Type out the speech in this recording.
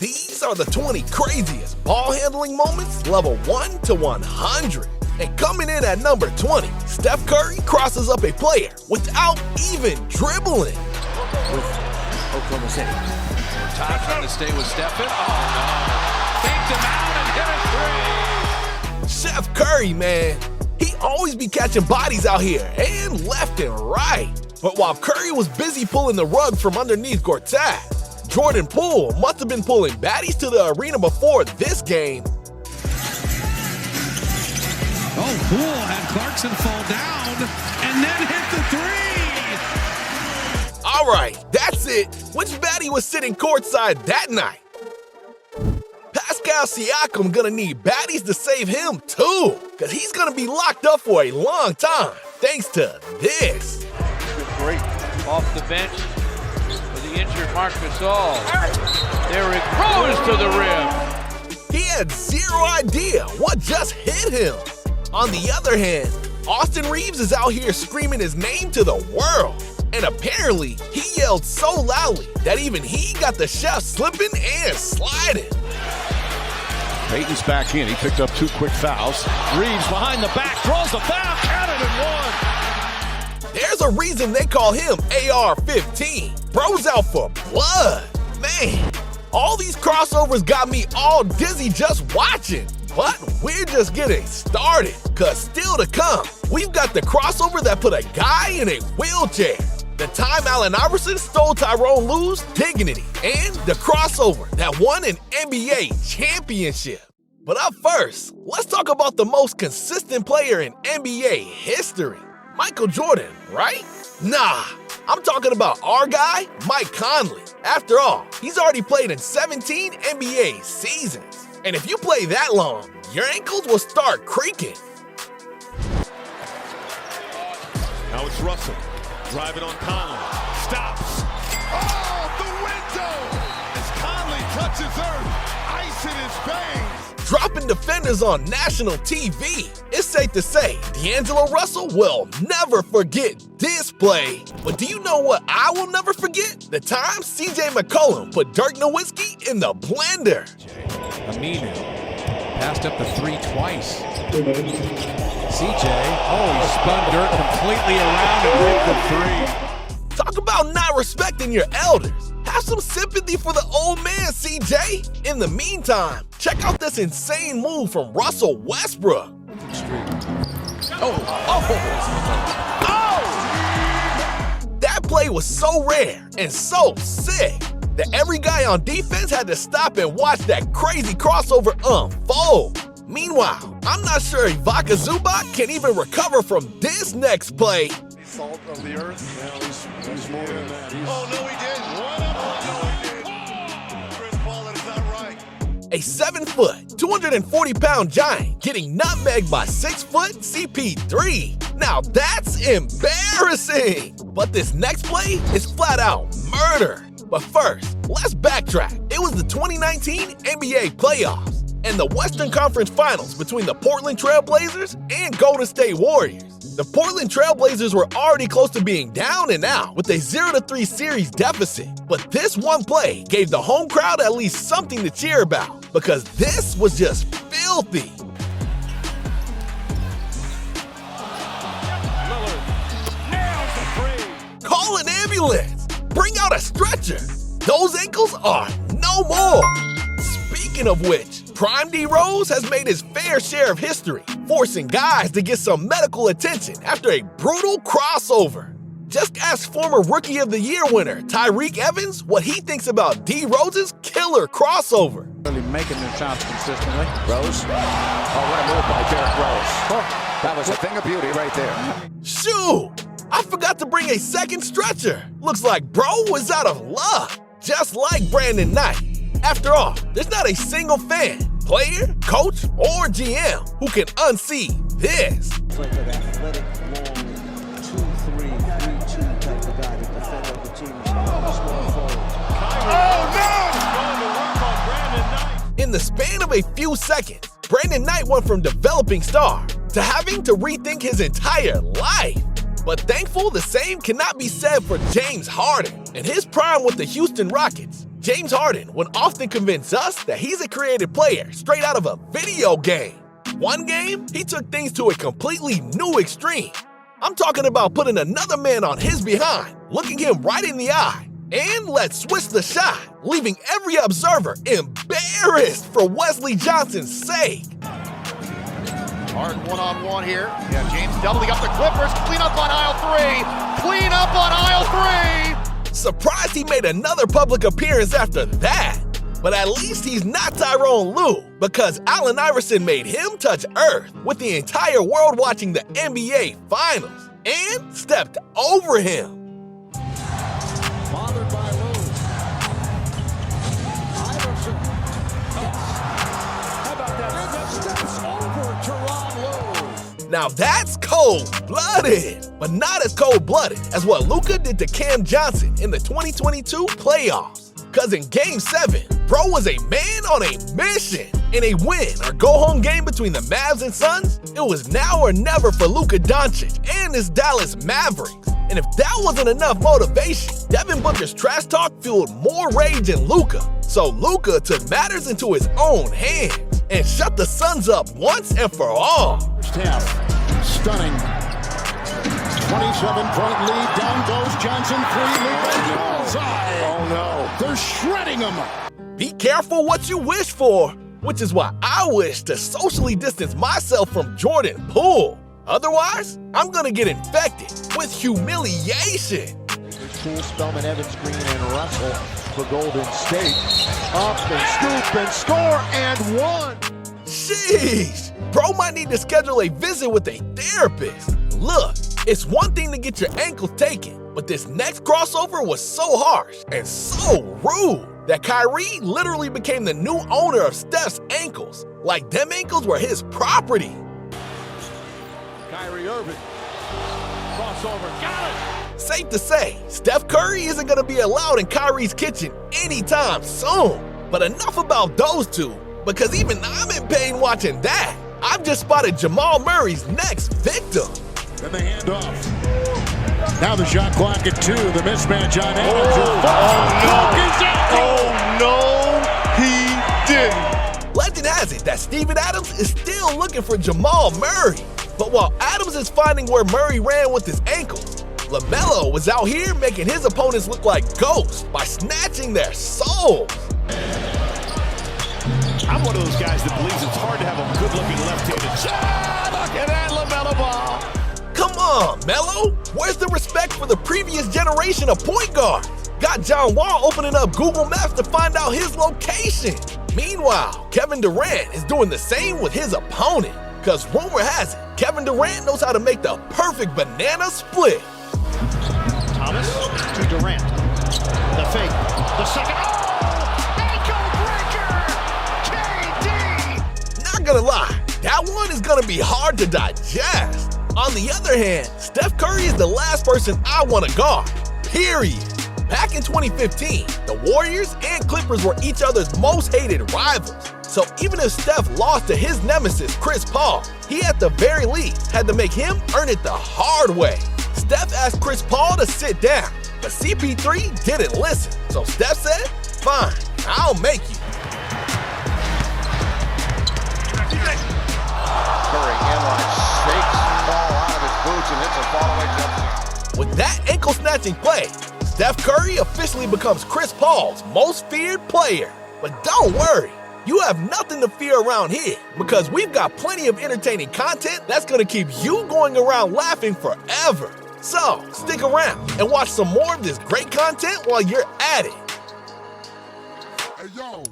These are the 20 craziest ball handling moments level 1 to 100. And coming in at number 20, Steph Curry crosses up a player without even dribbling. With Oklahoma City. Todd trying to stay with Stephen. Oh no. Faked him out and hit a three. Steph Curry, man. He always be catching bodies out here and left and right. But while Curry was busy pulling the rug from underneath Gortat, Jordan Poole must have been pulling baddies to the arena before this game. Oh, Poole had Clarkson fall down and then hit the three. All right, that's it. Which baddie was sitting courtside that night? Pascal Siakam gonna need baddies to save him too, cause he's gonna be locked up for a long time thanks to this. Great. Off the bench for the injured Marc Gasol. There it goes to the rim. He had zero idea what just hit him. On the other hand, Austin Reeves is out here screaming his name to the world. And apparently, he yelled so loudly that even he got the chef slipping and sliding. Payton's back in. He picked up 2 quick fouls. Reeves behind the back, draws the foul, counted and one. There's a reason they call him AR-15. Bro's out for blood. Man, all these crossovers got me all dizzy just watching. But we're just getting started, cause still to come, we've got the crossover that put a guy in a wheelchair, the time Allen Iverson stole Tyrone Lue's dignity, and the crossover that won an NBA championship. But up first, let's talk about the most consistent player in NBA history. Michael Jordan, right? Nah, I'm talking about our guy, Mike Conley. After all, he's already played in 17 NBA seasons. And if you play that long, your ankles will start creaking. Now it's Russell, driving on Conley, stops. Oh, the window! As Conley touches earth, ice in his veins. Dropping defenders on national TV. It's safe to say D'Angelo Russell will never forget this play. But do you know what I will never forget? The time CJ McCollum put Dirk Nowitzki in the blender. Aminu passed up the three twice. CJ, he spun Dirk completely around and hit the three. Talk about not respecting your elders. Have some sympathy for the old man, CJ. In the meantime, check out this insane move from Russell Westbrook. That play was so rare and so sick that every guy on defense had to stop and watch that crazy crossover unfold. Meanwhile, I'm not sure Ivica Zubac can even recover from this next play. Salt of the earth. He's more than that. Oh, no, he didn't. Chris Paul, it's not right. A 7-foot, 240-pound giant getting nutmegged by 6-foot CP3. Now that's embarrassing. But this next play is flat out murder. But first, let's backtrack. It was the 2019 NBA playoffs and the Western Conference Finals between the Portland Trail Blazers and Golden State Warriors. The Portland Trail Blazers were already close to being down and out with a 0-3 series deficit. But this one play gave the home crowd at least something to cheer about, because this was just filthy. Call an ambulance. Bring out a stretcher. Those ankles are no more. Speaking of which, Prime D Rose has made his fair share of history, forcing guys to get some medical attention after a brutal crossover. Just ask former Rookie of the Year winner Tyreke Evans what he thinks about D Rose's killer crossover. Really making their shots consistently. Rose. Oh, what a move by Derrick Rose. That was a thing of beauty right there. Shoo! I forgot to bring a second stretcher. Looks like bro was out of luck, just like Brandon Knight. After all, there's not a single fan, player, coach, or GM who can unsee this. It's like an athletic, long 2-3-3-2 type of guy to defend other teams. Small forward. In the span of a few seconds, Brandon Knight went from developing star to having to rethink his entire life. But thankful the same cannot be said for James Harden. In his prime with the Houston Rockets, James Harden would often convince us that he's a creative player straight out of a video game. One game, he took things to a completely new extreme. I'm talking about putting another man on his behind, looking him right in the eye, and let's switch the shot, leaving every observer embarrassed for Wesley Johnson's sake. Harden one-on-one here. Yeah, James doubling up the Clippers. Clean up on aisle 3. Clean up on aisle 3. Surprised he made another public appearance after that. But at least he's not Tyrone Lue, because Allen Iverson made him touch earth with the entire world watching the NBA Finals and stepped over him. Bothered by Lue. Iverson. How about that? Steps over Tyrone Lue. Now that's cold-blooded, but not as cold-blooded as what Luka did to Cam Johnson in the 2022 playoffs. Cause in Game 7, Bro was a man on a mission. In a win or go-home game between the Mavs and Suns, it was now or never for Luka Doncic and his Dallas Mavericks. And if that wasn't enough motivation, Devin Booker's trash talk fueled more rage in Luka. So Luka took matters into his own hands and shut the Suns up once and for all. First half, stunning. 27-point lead, down goes Johnson, 3, Luka, bullseye. Oh no. They're shredding him. Be careful what you wish for, which is why I wish to socially distance myself from Jordan Poole. Otherwise, I'm gonna get infected with humiliation. Poole, Spellman, Evans, Green, and Russell for Golden State. Up and scoop and score and one. Sheesh, bro might need to schedule a visit with a therapist. Look, it's one thing to get your ankle taken, but this next crossover was so harsh and so rude that Kyrie literally became the new owner of Steph's ankles, like them ankles were his property. Kyrie Irving. Crossover. Got it. Safe to say, Steph Curry isn't going to be allowed in Kyrie's kitchen anytime soon. But enough about those two, because even I'm in pain watching that. I've just spotted Jamal Murray's next victim. Then the handoff. Now the shot clock at 2. The mismatch on Adams. No, he didn't. Legend has it that Steven Adams is still looking for Jamal Murray. But while Adams is finding where Murray ran with his ankles, LaMelo was out here making his opponents look like ghosts by snatching their souls. I'm one of those guys that believes it's hard to have a good-looking left-handed shot. Look at that LaMelo ball. Come on, Melo. Where's the respect for the previous generation of point guards? Got John Wall opening up Google Maps to find out his location. Meanwhile, Kevin Durant is doing the same with his opponent. Cause rumor has it, Kevin Durant knows how to make the perfect banana split. Thomas to Durant. The fake. The second. Oh! Ankle breaker! KD! Not gonna lie, that one is gonna be hard to digest. On the other hand, Steph Curry is the last person I want to guard, period. Back in 2015, the Warriors and Clippers were each other's most hated rivals. So even if Steph lost to his nemesis, Chris Paul, he at the very least had to make him earn it the hard way. Steph asked Chris Paul to sit down, but CP3 didn't listen. So Steph said, fine, I'll make you. Curry inline shakes the ball out of his boots and hits a fallaway jump. With that ankle-snatching play, Steph Curry officially becomes Chris Paul's most feared player. But don't worry, you have nothing to fear around here because we've got plenty of entertaining content that's gonna keep you going around laughing forever. So stick around and watch some more of this great content while you're at it. Hey, yo.